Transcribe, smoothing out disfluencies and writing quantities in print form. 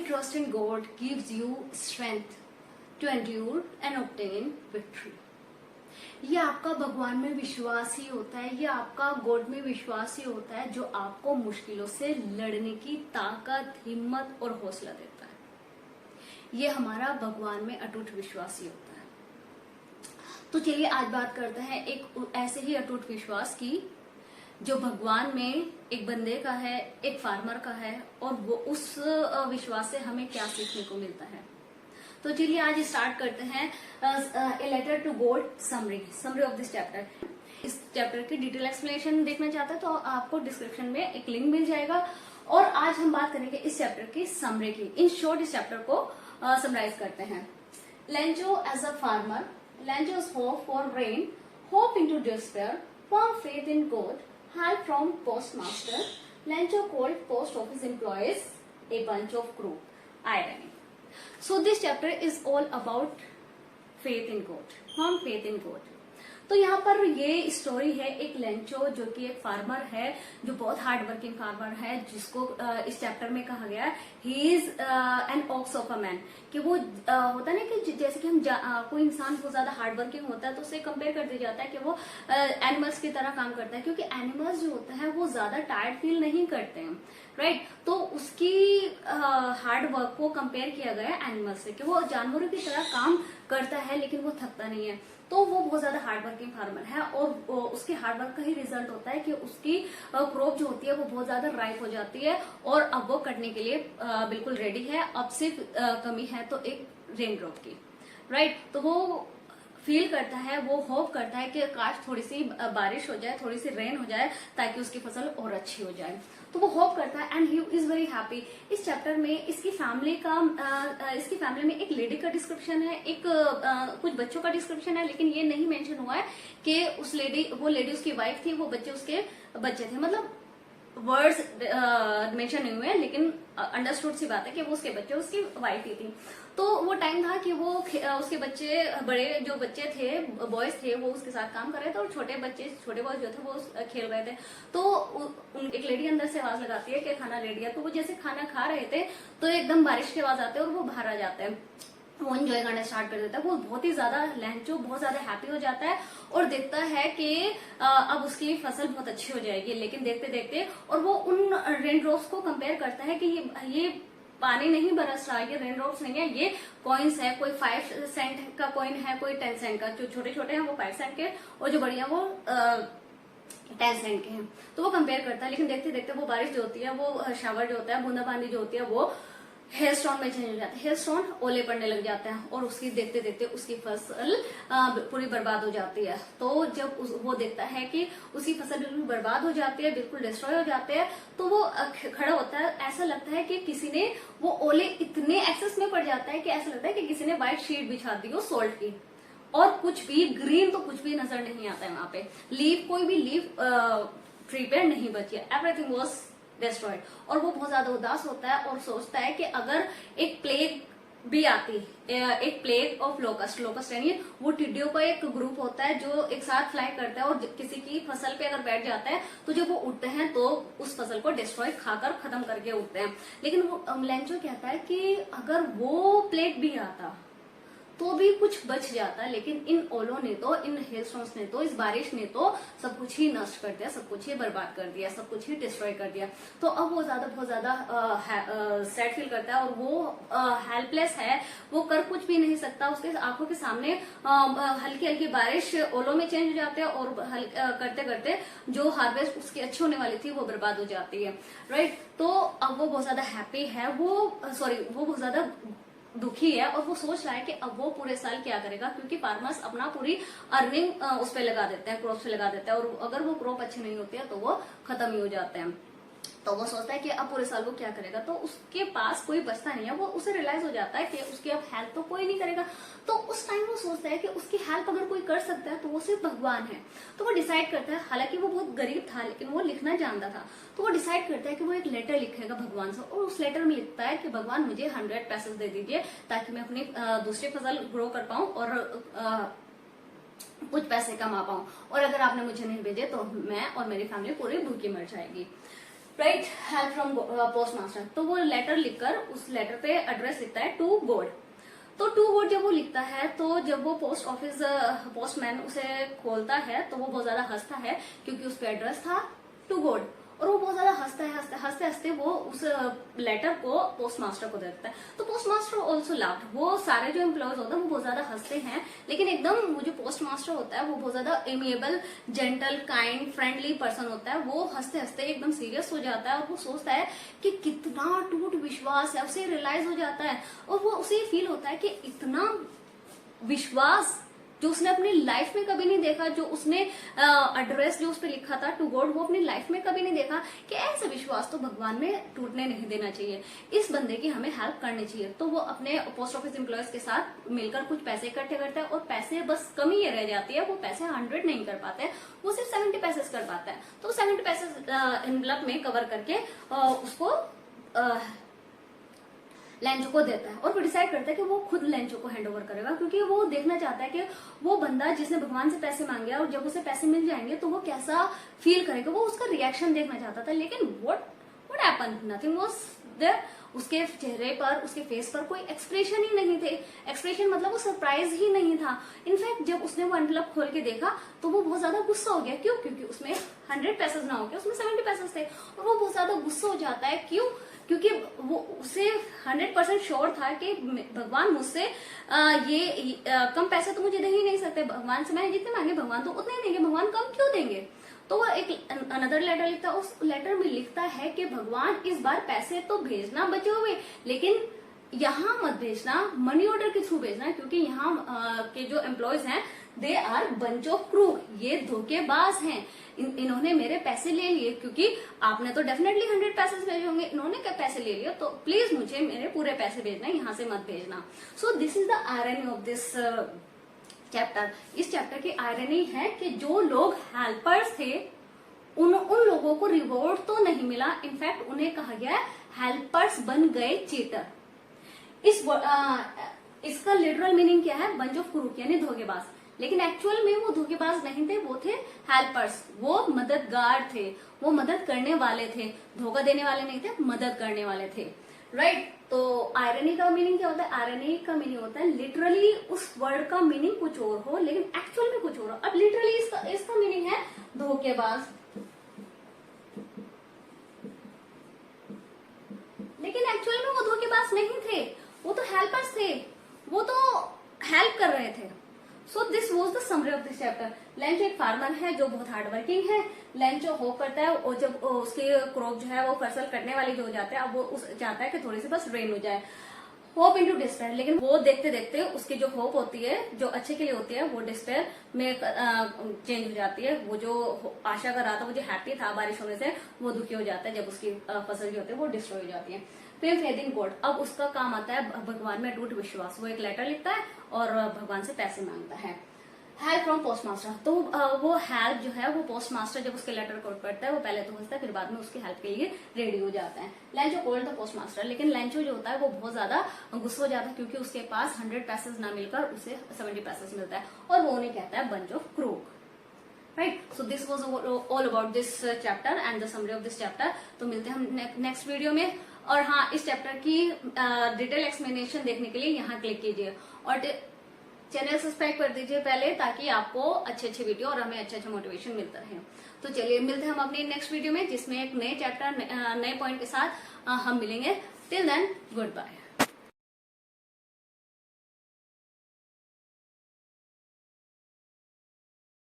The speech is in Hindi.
trust in God gives you strength to endure and obtain victory. ये आपका भगवान में विश्वास ही होता है, ये आपका गॉड में विश्वास ही होता है जो आपको मुश्किलों से लड़ने की ताकत, हिम्मत और हौसला देता है। ये हमारा भगवान में अटूट विश्वास ही होता है। तो चलिए आज बात करते हैं एक ऐसे ही अटूट विश्वास की जो भगवान में एक बंदे का है, एक फार्मर का है, और वो उस विश्वास से हमें क्या सीखने को मिलता है। तो चलिए आज स्टार्ट करते हैं a letter to god summary of this chapter. इस चैप्टर की डिटेल एक्सप्लेनेशन देखना चाहते हैं तो आपको डिस्क्रिप्शन में एक लिंक मिल जाएगा। और आज हम बात करेंगे इस चैप्टर की समरी की। इन शॉर्ट इस चैप्टर को समराइज करते हैं। लेंजो एज अ फार्मर, लेंजो's hope for rain, hope into despair, firm faith in God, help from postmaster, Lenjo called post office employees a bunch of group. Irony. So this chapter is all about faith in God, firm faith in God. तो यहाँ पर ये स्टोरी है एक लेंचो जो कि एक फार्मर है, जो बहुत हार्ड वर्किंग फार्मर है, जिसको इस चैप्टर में कहा गया he is an ox of a man. कि वो होता है ना कि जैसे कि हम कोई इंसान बहुत ज्यादा हार्ड वर्किंग होता है तो उससे कंपेयर कर दिया जाता है कि वो एनिमल्स की तरह काम करता है, क्योंकि एनिमल्स जो होता है वो ज्यादा टायर्ड फील नहीं करते हैं, राइट। तो उसकी हार्ड वर्क को कंपेयर किया गया है एनिमल से, कि वो जानवरों की तरह काम करता है लेकिन वो थकता नहीं है। तो वो बहुत ज्यादा हार्ड वर्किंग फार्मर है और उसके हार्ड वर्क का ही रिजल्ट होता है कि उसकी क्रॉप जो होती है वो बहुत ज्यादा राइप हो जाती है और अब वो कटने के लिए बिल्कुल रेडी है। अब सिर्फ कमी है तो एक रेन ड्रॉप की, राइट। तो वो फील करता है, वो होप करता है कि काश थोड़ी सी बारिश हो जाए, थोड़ी सी रेन हो जाए ताकि उसकी फसल और अच्छी हो जाए। तो वो होप करता है and he is very happy. इस चैप्टर में इसकी फैमिली में एक लेडी का डिस्क्रिप्शन है, एक कुछ बच्चों का डिस्क्रिप्शन है, लेकिन ये नहीं मेंशन हुआ है कि वो लेडी उसकी वाइफ थी, वो बच्चे उसके बच्चे थे। मतलब वर्ड्स मेंशन नहीं हुए, लेकिन अंडरस्टूड सी बात है कि वो उसके बच्चे उसकी वाइफ ही थी। तो वो टाइम था कि वो उसके बच्चे, बड़े जो बच्चे थे, बॉयज थे, वो उसके साथ काम कर रहे थे और छोटे बॉयज जो थे वो खेल रहे थे। तो एक लेडी अंदर से आवाज लगाती है कि खाना रेडी है। तो वो जैसे खाना खा रहे थे तो एकदम बारिश की आवाज आती है और वो बाहर आ जाते हैं, वो एंजॉय करना स्टार्ट कर देता है। वो बहुत ही ज्यादा लेंचो बहुत ज्यादा हैप्पी हो जाता है और देखता है कि अब उसकी फसल बहुत अच्छी हो जाएगी। लेकिन देखते देखते और वो उन रेन ड्रॉप्स को कंपेयर करता है कि ये पानी नहीं बरस रहा, ये रेन ड्रॉप्स नहीं है, ये कॉइन्स है। कोई 5 सेंट का कॉइन है, कोई 10 सेंट का। जो छोटे छोटे हैं वो 5 सेंट के और जो बड़िया वो 10 सेंट के हैं। तो वो कंपेयर करता है, लेकिन देखते देखते वो बारिश जो होती है, वो शावर जो होता है, बूंदाबांदी जो होती है, वो हेयर स्टोन में चेंज हो जाता है। हेयर स्टोन ओले पड़ने लग जाते हैं और उसकी देखते देखते उसकी फसल पूरी बर्बाद हो जाती है। तो जब वो देखता है कि उसकी फसल बिल्कुल बर्बाद हो जाती है, बिल्कुल डिस्ट्रॉय हो जाते हैं, तो वो खड़ा होता है। ऐसा लगता है कि किसी ने, वो ओले इतने एक्सेस में पड़ जाता है कि ऐसा लगता है कि किसी ने व्हाइट शीट बिछा दी हो सॉल्ट की, और कुछ भी ग्रीन तो कुछ भी नजर नहीं आता है वहां पे। लीफ, कोई भी लीफ ट्री पे नहीं बची है, एवरीथिंग वाज डिस्ट्रॉयड। और वो बहुत ज्यादा उदास होता है और सोचता है कि अगर एक प्लेग भी आती, एक प्लेग ऑफ लोकस्ट यानी वो टिड्डियों का एक ग्रुप होता है जो एक साथ फ्लाई करता है और किसी की फसल पे अगर बैठ जाता है तो जब वो उठते हैं तो उस फसल को डिस्ट्रॉय खाकर खत्म करके उठते हैं। लेकिन वो लेंचो कहता है कि अगर वो प्लेग भी आता तो भी कुछ बच जाता, लेकिन इन ओलों ने तो, इन हेलस्टॉर्म्स ने तो, इस बारिश ने तो सब कुछ ही नष्ट कर दिया, सब कुछ ही बर्बाद कर दिया, सब कुछ ही डिस्ट्रॉय कर दिया। तो अब वो बहुत ज्यादा सैड फील करता है और वो हेल्पलेस है, वो कर कुछ भी नहीं सकता। उसके आंखों के सामने हल्की हल्की बारिश ओलों में चेंज हो जाते हैं और करते करते जो हार्वेस्ट उसकी अच्छी होने वाली थी वो बर्बाद हो जाती है, राइट। तो अब वो बहुत ज्यादा हैप्पी है, वो बहुत ज्यादा दुखी है और वो सोच रहा है कि अब वो पूरे साल क्या करेगा, क्योंकि फार्मर्स अपना पूरी अर्निंग उस पे लगा देते हैं, क्रॉप पे लगा देते हैं, और अगर वो क्रॉप अच्छी नहीं होती है तो वो खत्म ही हो जाते हैं। तो वो सोचता है कि अब पूरे साल वो क्या करेगा। तो उसके पास कोई बचता नहीं है, वो उसे रियलाइज हो जाता है कि उसकी अब हेल्प तो कोई नहीं करेगा। तो उस टाइम वो सोचता है कि उसकी हेल्प अगर कोई कर सकता है तो वो सिर्फ भगवान है। तो वो डिसाइड करता है, हालांकि वो बहुत गरीब था लेकिन वो लिखना जानता था, तो वो डिसाइड करता है कि वो एक लेटर लिखेगा भगवान से, और उस लेटर में लिखता है कि भगवान मुझे 100 पैसे दे दीजिए ताकि मैं अपनी दूसरी फसल ग्रो कर पाऊं और कुछ पैसे कमा पाऊं, और अगर आपने मुझे नहीं भेजे तो मैं और मेरी फैमिली पूरी भूखी मर जाएगी। Right, help from post master. तो वो लेटर लिखकर उस लेटर पे एड्रेस लिखता है टू गॉड। तो टू गॉड जब वो लिखता है तो जब वो पोस्ट ऑफिस पोस्टमैन उसे खोलता है तो वो बहुत ज्यादा हंसता है क्योंकि उस पे एड्रेस था टू गॉड, और वो बहुत ज्यादा हंसता है, हंसते हंसते वो उस लेटर को पोस्ट मास्टर को देता है। तो पोस्ट मास्टर ऑल्सो लाफ्ड। वो सारे जो एम्प्लॉयज होते हैं वो बहुत ज्यादा हंसते हैं, लेकिन एकदम वो जो पोस्ट मास्टर होता है वो बहुत ज्यादा amiable, gentle, kind, friendly person होता है। वो हंसते हंसते एकदम सीरियस हो जाता है और वो सोचता है कि कितना टूट विश्वास है, उसे रियलाइज हो जाता है और वो उसे फील होता है कि इतना विश्वास जो उसने अपनी लाइफ में कभी नहीं देखा, जो उसने एड्रेस जो उस पर लिखा था टू गॉड वो अपनी लाइफ में कभी नहीं देखा, कि ऐसा विश्वास तो भगवान में टूटने नहीं देना चाहिए, इस बंदे की हमें हेल्प करनी चाहिए। तो वो अपने पोस्ट ऑफिस एम्प्लॉयज के साथ मिलकर कुछ पैसे इकट्ठे करता है और पैसे बस कमी ये रह जाती है, वो पैसे 100 नहीं कर पाते, वो सिर्फ 70 पैसे कर पाता है। तो 70 पैसे एनवलप में कवर करके उसको लेंचो को देता है और वो डिसाइड करता है कि वो खुद लेंचो को हैंड ओवर करेगा, क्योंकि वो देखना चाहता है कि वो बंदा जिसने भगवान से पैसे मांगे और जब उसे पैसे मिल जाएंगे तो वो कैसा फील करेगा, वो उसका रिएक्शन देखना चाहता था। लेकिन what happened, nothing was there. उसके चेहरे पर, उसके फेस पर कोई एक्सप्रेशन ही नहीं थे। एक्सप्रेशन मतलब वो सरप्राइज ही नहीं था। इनफैक्ट जब उसने वो एनवलप खोल के देखा तो वो बहुत ज्यादा गुस्सा हो गया। क्यों? क्योंकि उसमें 100 पैसे ना होके उसमें 70 पैसे थे और वो बहुत ज्यादा गुस्सा हो जाता है। क्यों? क्योंकि वो उसे 100% श्योर था कि भगवान मुझसे कम पैसे तो मुझे दे ही नहीं सकते, भगवान से मैंने जितने मांगे भगवान तो उतने ही देंगे, भगवान कम क्यों देंगे। तो वो एक अनदर लेटर लिखता है, उस लेटर में लिखता है कि भगवान इस बार पैसे तो भेजना बचे हुए, लेकिन यहाँ मत भेजना, मनी ऑर्डर के थ्रू भेजना, क्योंकि यहाँ के जो एम्प्लॉयज हैं they are bunch of crook, ये धोखेबाज हैं। इन्होंने मेरे पैसे ले लिए, क्योंकि आपने तो डेफिनेटली 100 पैसे भेजे होंगे, इन्होंने क्या पैसे ले लिए, तो प्लीज मुझे मेरे पूरे पैसे भेजना, यहाँ से मत भेजना। So this is the irony of this chapter. इस चैप्टर की आयरनी है कि जो लोग हेल्पर्स थे उन लोगों को रिवॉर्ड तो नहीं मिला, इनफैक्ट उन्हें कहा गया हेल्पर्स बन गए चीटर। इसका लिटरल मीनिंग क्या है? बंच ऑफ क्रूक यानी धोखेबाज। लेकिन एक्चुअल में वो धोखेबाज नहीं थे, वो थे हेल्पर्स, वो मददगार थे, वो मदद करने वाले थे, धोखा देने वाले नहीं थे, मदद करने वाले थे। राइट? तो आयरनी का मीनिंग क्या होता है? आयरनी का मीनिंग होता है लिटरली उस वर्ड का मीनिंग कुछ और हो लेकिन एक्चुअल में कुछ और हो। अब लिटरली इसका मीनिंग है धोखेबाज, लेकिन एक्चुअल में वो धोखेबाज नहीं थे, वो तो हेल्पर्स थे, वो तो हेल्प कर रहे थे। So this was the summary of this chapter. Lencho एक फार्मर है जो बहुत हार्ड वर्किंग है। लेंचो होप करता है और जब उसके क्रॉप जो है वो फसल कटने वाली जो हो जाते हैं, अब वो चाहता है कि थोड़ी सी बस रेन हो जाए। होप इंटू डिस्पेयर, लेकिन वो देखते देखते उसकी जो होप होती है जो अच्छे के लिए होती है वो डिस्पेयर में चेंज हो जाती है। वो जो आशा कर रहा था, वो जो हैप्पी था बारिश होने से, वो दुखी हो जाता है जब उसकी फसल जो होती है वो डिस्ट्रॉय हो जाती है। फिर फेथ इन गॉड, अब उसका काम आता है भगवान में अटूट विश्वास। वो एक लेटर लिखता है और भगवान से पैसे मांगता है। हेल्प फ्रॉम पोस्ट मास्टर, तो वो हेल्प जो है वो पोस्ट मास्टर जब उसके लेटर को पढ़ता है वो पहले तो हंसता है, फिर बाद में उसकी हेल्प के लिए रेडी हो जाता है। Lencho called the post master, लेकिन लेंचो जो होता है वो बहुत ज्यादा गुस्सा हो जाता है क्योंकि उसके पास 100 पैसे ना मिलकर उसे 70 पैसे मिलता है और वो उन्हें कहता है bunch of crook. Right? So this was all about this chapter and the summary of this chapter. तो मिलते हैं हम नेक्स्ट वीडियो में। और हाँ, इस चैप्टर की डिटेल एक्सप्लेनेशन देखने के लिए यहाँ क्लिक कीजिए और चैनल सब्सक्राइब कर दीजिए पहले, ताकि आपको अच्छे अच्छे वीडियो और हमें अच्छा मोटिवेशन मिलता रहे। तो चलिए मिलते हैं हम अपने नेक्स्ट वीडियो में, जिसमें एक नए चैप्टर नए पॉइंट के साथ हम मिलेंगे। Till then, good bye.